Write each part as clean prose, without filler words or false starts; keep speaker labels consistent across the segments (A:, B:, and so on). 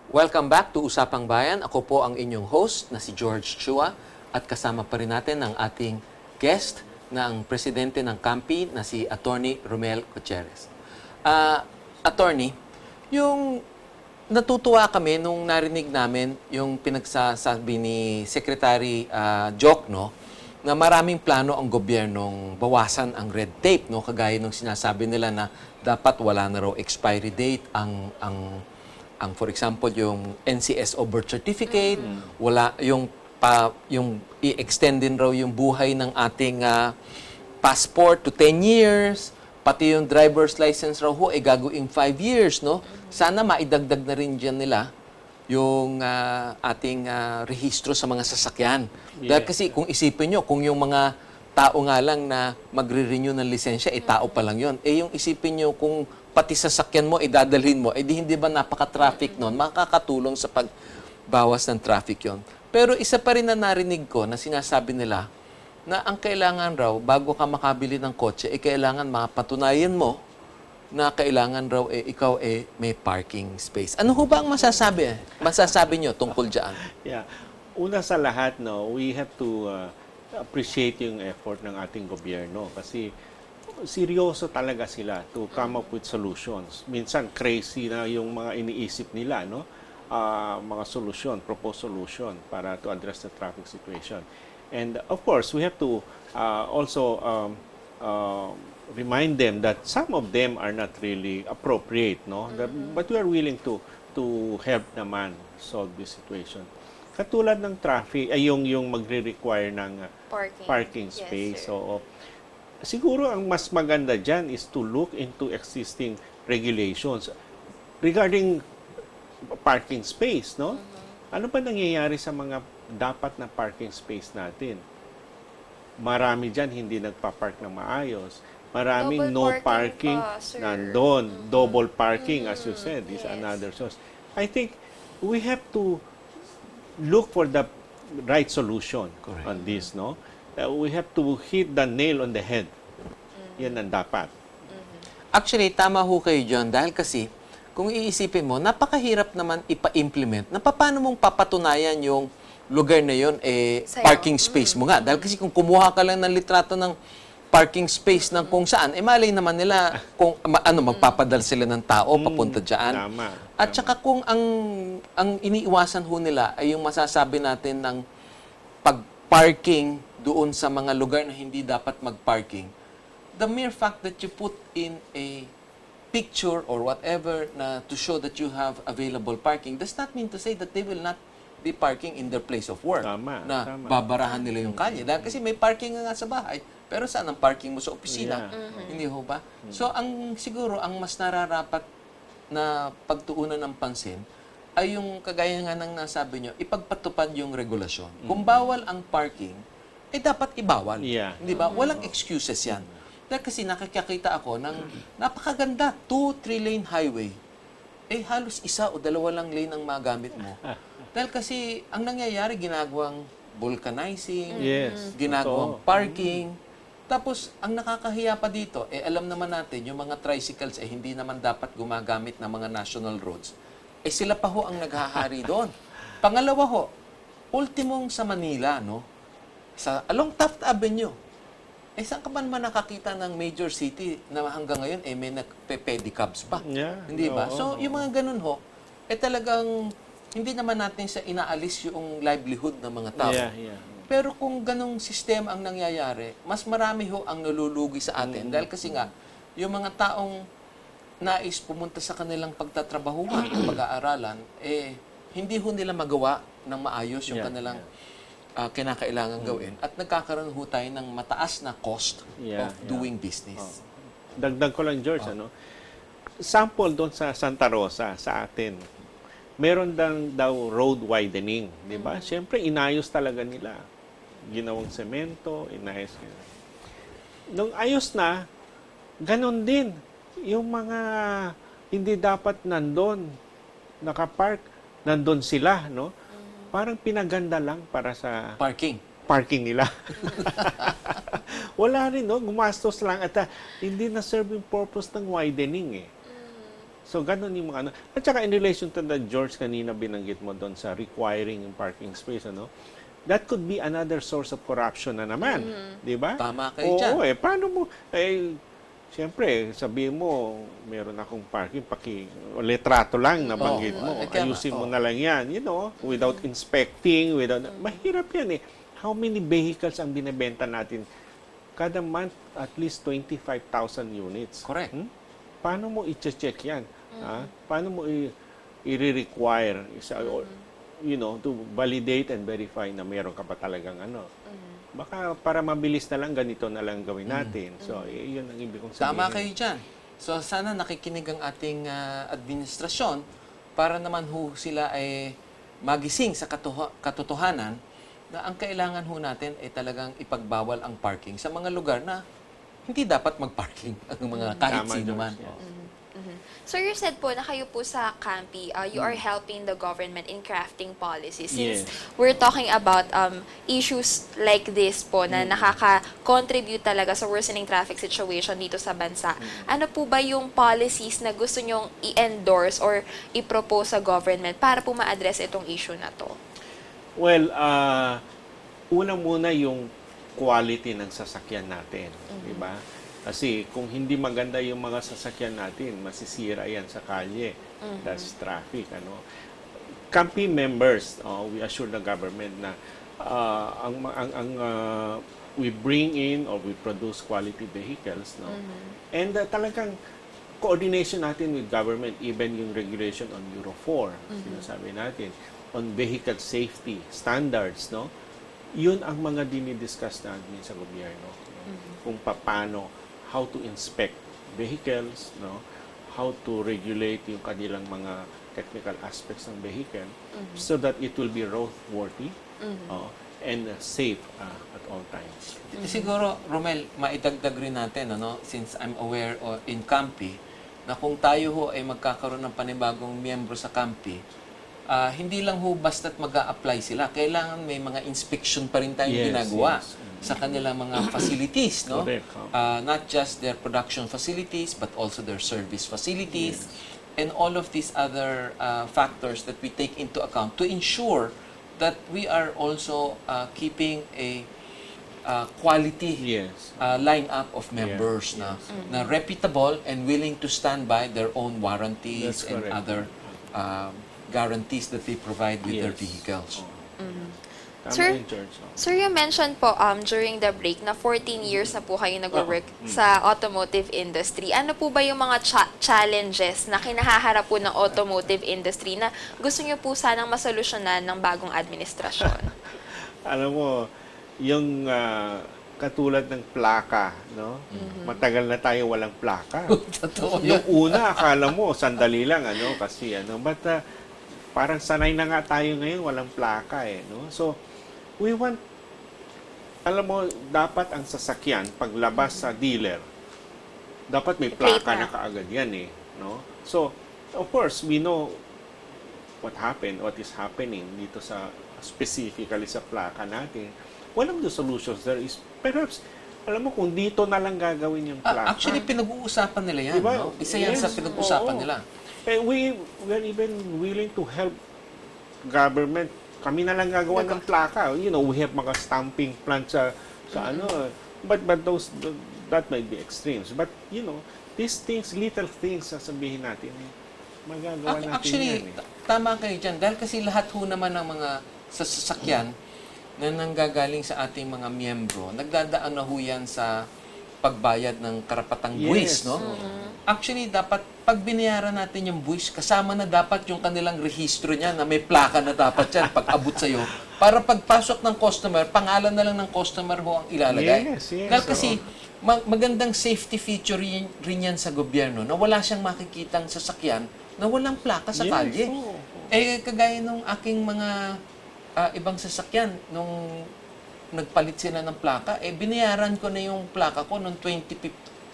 A: Welcome back to Usapang Bayan. Ako po ang inyong host na si George Chua at kasama pa rin natin ang ating guest na ang presidente ng CAMPI na si Attorney Romel Gutierrez. Attorney, yung natutuwa kami nung narinig namin yung pinagsasabi ni Secretary Jokno na maraming plano ang gobyernong bawasan ang red tape, no? Kagaya nung sinasabi nila na dapat wala na raw expiry date ang for example yung NCSO birth certificate, wala yung i-extend din raw yung buhay ng ating passport to 10 years, pati yung driver's license raw ho gagawing 5 years, no? Sana maidagdag na rin diyan nila yung ating rehistro sa mga sasakyan. Dahil kasi kung isipin nyo, kung yung mga tao nga lang na magre-renew ng lisensya, tao pa lang yun. Yung isipin nyo, kung pati sasakyan mo, dadalhin mo, di hindi ba napaka-traffic nun? Makakatulong sa pagbawas ng traffic yon. Pero isa pa rin na narinig ko na sinasabi nila na ang kailangan raw, bago ka makabili ng kotse, kailangan mapatunayan mo na kailangan raw ikaw may parking space. Ano ho ba ang masasabi nyo tungkol dyan?
B: Yeah. Una sa lahat, no, we have to appreciate yung effort ng ating gobyerno kasi seryoso talaga sila to come up with solutions. Minsan crazy na yung mga iniisip nila, no? Mga solution, proposed solution para to address the traffic situation. And of course, we have to also remind them that some of them are not really appropriate, no? But we are willing to help naman solve this situation. Katulad ng traffic, ay yung magre-require ng parking space.
C: Yes,
B: So, siguro ang mas maganda dyan is to look into existing regulations regarding parking space, no? Ano ba nangyayari sa mga dapat na parking space natin? Marami dyan hindi nagpa-park ng maayos. Maraming
C: Double
B: no parking
C: pa, sir.
B: nandun. Double parking, as you said, is another source. I think we have to look for the right solution on this, no? We have to hit the nail on the head. Yan ang dapat.
A: Actually, tama ho kayo dyan dahil kasi kung iisipin mo, napakahirap naman ipa-implement na paano mong papatunayan yung lugar na yun,
C: Sa'yo.
A: parking space mo nga. Dahil kasi kung kumuha ka lang ng litrato ng parking space ng kung saan, malay naman nila kung magpapadal sila ng tao papunta dyan.
B: Tama.
A: At saka kung ang iniiwasan ho nila ay yung masasabi natin ng pag-parking doon sa mga lugar na hindi dapat mag-parking, the mere fact that you put in a picture or whatever na to show that you have available parking does not mean to say that they will not be parking in their place of work.
B: Tama,
A: na
B: tama.
A: babarahan nila yung kalye. Dahil kasi may parking nga sa bahay, pero saan ang parking mo sa opisina? Hindi ho ba? So, siguro, ang mas nararapat na pagtuunan ng pansin ay yung kagaya nga ng nasabi nyo, ipagpatupad yung regulasyon. Kung bawal ang parking, dapat ibawal.
B: Yeah.
A: Hindi ba? Walang excuses yan. Dahil kasi nakikita ako ng napakaganda, 2-3 lane highway. Halos isa o dalawa lang lane ang magamit mo. Dahil kasi ang nangyayari, ginagawang vulcanizing,
B: Yes,
A: ginagawang
B: totoo.
A: parking. Tapos, ang nakakahiya pa dito, alam naman natin, yung mga tricycles, hindi naman dapat gumagamit ng mga national roads. Sila pa ho ang naghahari doon. Pangalawa ho, ultimong sa Manila, no? Along Taft Avenue. Saan ka ba naman nakakita ng major city na hanggang ngayon, may nagpe-pedicabs pa?
B: Yeah,
A: Hindi ba?
B: oo.
A: So, yung mga ganun ho, talagang hindi naman natin sa inaalis yung livelihood ng mga tao.
B: Yeah.
A: Pero kung ganong sistema ang nangyayari, mas marami ho ang nalulugi sa atin. Dahil kasi nga, yung mga taong nais pumunta sa kanilang pagtatrabahuhan o pag-aaralan, hindi ho nila magawa ng maayos yung kanilang kinakailangan gawin. At nagkakaroon ho tayo ng mataas na cost of doing business.
B: Dagdag ko lang, George, ano? Sample doon sa Santa Rosa, sa atin. Meron daw road widening, di ba? Siyempre, inayos talaga nila. Ginawang semento, inayos nila. Nung ayos na, ganun din. Yung mga hindi dapat nandun, nakapark, nandun sila, no? Parang pinaganda lang para sa parking nila. Wala rin, no? Gumastos lang at hindi na serve yung purpose ng widening, eh. So, ganun yung mga ano. At saka in relation to the George kanina binanggit mo doon sa requiring yung parking space, ano, that could be another source of corruption na naman. Di ba?
A: Tama kayo dyan.
B: Oo, paano mo, siyempre, sabihin mo, meron akong parking, letrato lang na banggit mo. Ayusin mo na lang yan, without inspecting, mahirap yan How many vehicles ang binibenta natin? Kada month, at least 25,000 units.
A: Correct.
B: Paano mo i-check yan? Paano mo i-require to validate and verify na meron ka pa talagang baka para mabilis na lang ganito na lang gawin natin. So, yun ang ibig kong sabihin.
A: Tama kayo dyan. So, sana nakikinig ang ating administrasyon para naman sila ay magising sa katotohanan na ang kailangan natin ay talagang ipagbawal ang parking sa mga lugar na hindi dapat mag-parking ang mga kahit
B: Tama,
A: sino
B: George,
A: man.
B: yes.
C: So you said po na kayo po sa Campi, you are helping the government in crafting policies. Since we're talking about issues like this po na nakaka-contribute talaga sa worsening traffic situation dito sa bansa, ano po ba yung policies na gusto nyong i-endorse or i-propose sa government para po ma-address itong issue na to?
B: Well, una muna yung quality ng sasakyan natin, di ba? Kasi kung hindi maganda yung mga sasakyan natin, masisira yan sa kalye. That's traffic, Campi members, we assure the government na we bring in or we produce quality vehicles, And talagang coordination natin with government, even yung regulation on Euro 4, sinasabi natin, on vehicle safety standards, Yun ang mga dinidiscuss natin sa gobyerno, kung paano, how to inspect vehicles, how to regulate yung kanilang mga technical aspects ng vehicle so that it will be roadworthy and safe at all times.
A: Siguro, Romel, maidagdag rin natin, since I'm aware in Campi, na kung tayo ay magkakaroon ng panibagong miyembro sa Campi, hindi lang basta't mag-a-apply sila. Kailangan may mga inspection pa rin tayong ginagawa sa kanilang mga facilities, not just their production facilities, but also their service facilities, and all of these other factors that we take into account to ensure that we are also keeping a quality lineup of members na reputable and willing to stand by their own warranties and other guarantees that they provide with their vehicles.
C: Sir, you mentioned po during the break na 14 years na po kayo nag-work sa automotive industry. Ano po ba yung mga challenges na kinahaharap po ng automotive industry na gusto niyo po sanang masolusyonan ng bagong administrasyon?
B: Alam mo, yung katulad ng plaka, Matagal na tayo walang plaka. Yung una, akala mo, sandali lang, kasi, but parang sanay na nga tayo ngayon, walang plaka, So, we want, alam mo, dapat ang sasakyan, paglabas sa dealer, dapat may plaka na kaagad yan, So, of course, we know what is happening dito sa, specifically sa plaka natin. One of the solutions there is, perhaps, alam mo, kung dito na lang gagawin yung plaka.
A: Actually, pinag-uusapan nila yan,
B: diba?
A: Isa yan sa pinag-uusapan nila.
B: We are even willing to help government. Kami na lang gagawa ng plaka. We have mga stamping plants sa but that might be extremes. But, these things, little things, sasabihin natin, magagawa natin
A: actually,
B: yan.
A: Tama kayo dyan. Dahil kasi lahat naman ng mga sasakyan na nanggagaling sa ating mga miyembro, nagdadaan na yan sa pagbayad ng karapatang buwis, Actually, dapat pag binayaran natin yung buwis, kasama na dapat yung kanilang rehistro niya na may plaka na dapat yan pag abot sa'yo. Para pagpasok ng customer, pangalan na lang ng customer ang ilalagay. Dahil kasi, magandang safety feature rin yan sa gobyerno na wala siyang makikitang sasakyan na walang plaka sa kalye. Kagaya nung aking mga ibang sasakyan, nung nagpalit sila ng plaka, binayaran ko na yung plaka ko noong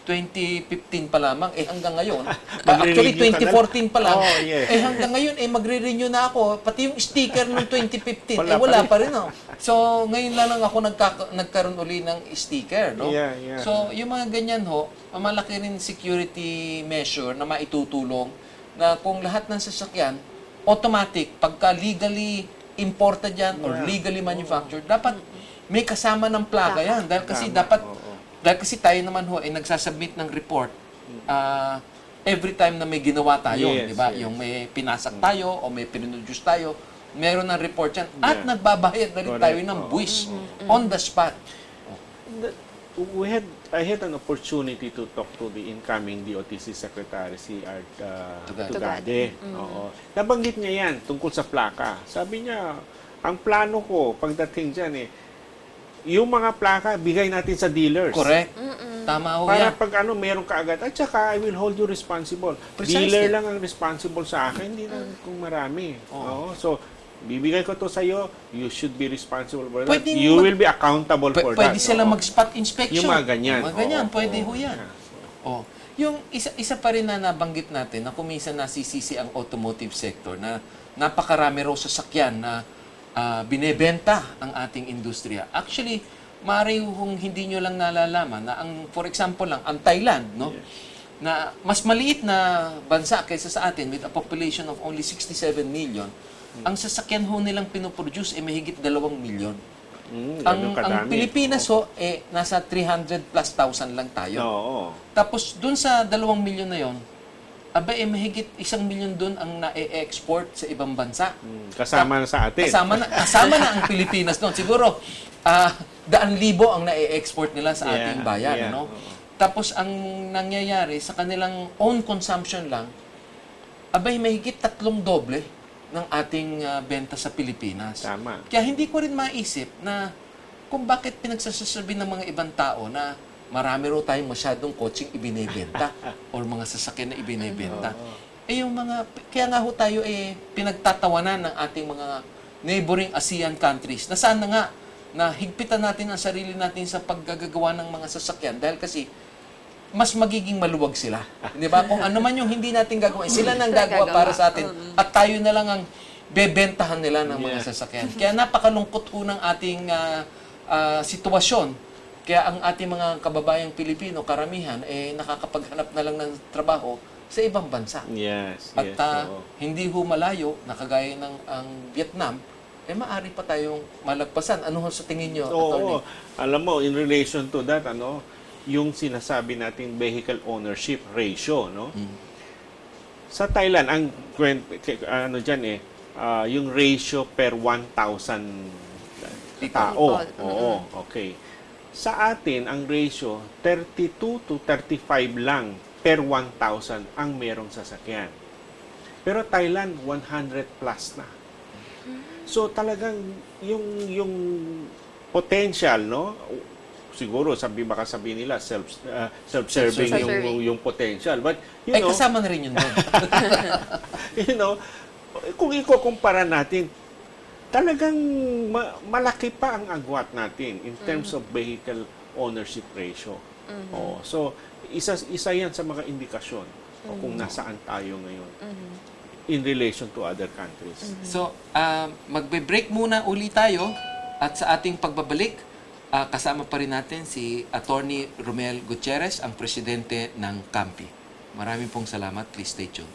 A: 2015 pa lamang, hanggang ngayon. Actually, 2014 pa lang. Hanggang ngayon, magre-renew na ako. Pati yung sticker noong 2015, wala pa rin, So, ngayon lang ako nagkaroon uli ng sticker, So, yung mga ganyan, malaki rin security measure na maitutulong na kung lahat ng sasakyan, automatic, pagka legally imported yan or legally manufactured, dapat may kasama ng plaga yan. Dahil kasi dahil kasi tayo naman ho ay nagsasubmit ng report every time na may ginawa tayo,
B: Yes,
A: di ba?
B: yes.
A: Yung may pinasak tayo o may pinuduce tayo, meron ng report yan. At nagbabayad na rin tayo ng buwis on the spot.
B: I had an opportunity to talk to the incoming DOTC Secretary, si Art Tugade. Oo. Nabanggit niya yan tungkol sa plaka. Sabi niya, ang plano ko pagdating dyan yung mga plaka, bigay natin sa dealers.
A: Correct. Tama ho
B: Para
A: yan.
B: pag meron ka agad, at saka I will hold you responsible.
A: Precisely.
B: Dealer lang ang responsible sa akin, hindi lang kung marami. Oo. So, bibigay ko to sa iyo, you should be responsible for that.
A: Pwede
B: You will be accountable for that.
A: Pwede sila
B: Oo.
A: mag-spot inspection.
B: Yung mga ganyan.
A: Mga ganyan,
B: Oo,
A: pwede
B: oo.
A: ho yan. Oh. Yung isa pa rin na nabanggit natin na kuminsan nasisisi ang automotive sector na napakarami raw sasakyan na binebenta ang ating industriya. Actually, maaari kung hindi nyo lang nalalaman na for example lang, ang Thailand, no? Na mas maliit na bansa kaysa sa atin with a population of only 67 million, ang sasakyan ho nilang pinoproduce mahigit 2 million. Ang Pilipinas ho, nasa 300 plus thousand lang tayo.
B: Oo.
A: Tapos, dun sa 2 million na yon, mahigit 1 million dun ang na-export sa ibang bansa.
B: Kasama na sa atin.
A: Kasama na ang Pilipinas doon. Siguro, 100,000 ang na-export nila sa ating bayan. No? Tapos, ang nangyayari sa kanilang own consumption lang, mahigit 3 doble ng ating benta sa Pilipinas.
B: Tama.
A: Kaya hindi ko rin maisip na kung bakit pinagsasasabi ng mga ibang tao na marami raw tayong masyadong kotseng ibinebenta or mga sasakyan na ibinebenta. Kaya nga ho tayo pinagtatawanan ng ating mga neighboring ASEAN countries na sana nga na higpitan natin ang sarili natin sa paggagawa ng mga sasakyan dahil kasi mas magiging maluwag sila. Di ba? Kung ano man yung hindi natin gagawin, sila nang gagawa para sa atin at tayo na lang ang bebentahan nila ng mga sasakyan. Kaya napakalungkot ho ng ating sitwasyon. Kaya ang ating mga kababayang Pilipino, karamihan, nakakapaghanap na lang ng trabaho sa ibang bansa.
B: Yes.
A: At hindi ho malayo, nakagaya ng ang Vietnam, maaari pa tayong malagpasan. Ano ho sa tingin nyo, Attorney?
B: Alam mo, in relation to that, yung sinasabi nating vehicle ownership ratio, no? Sa Thailand, ang yung ratio per 1,000 tao. Oo, okay. Sa atin, ang ratio, 32 to 35 lang per 1,000 ang merong sasakyan. Pero Thailand, 100 plus na. So talagang yung potential, no? Siguro baka sabihin nila self-serving yung potential. But
A: kasama na rin yun doon.
B: Kung ikukumpara natin, talagang malaki pa ang agwat natin in terms of vehicle ownership ratio. So isa yan sa mga indikasyon kung nasaan tayo ngayon in relation to other countries.
A: So, magbe-break muna uli tayo at sa ating pagbabalik, kasama pa rin natin si Attorney Romel Gutierrez, ang presidente ng CAMPI. Maraming pong salamat. Please stay tuned.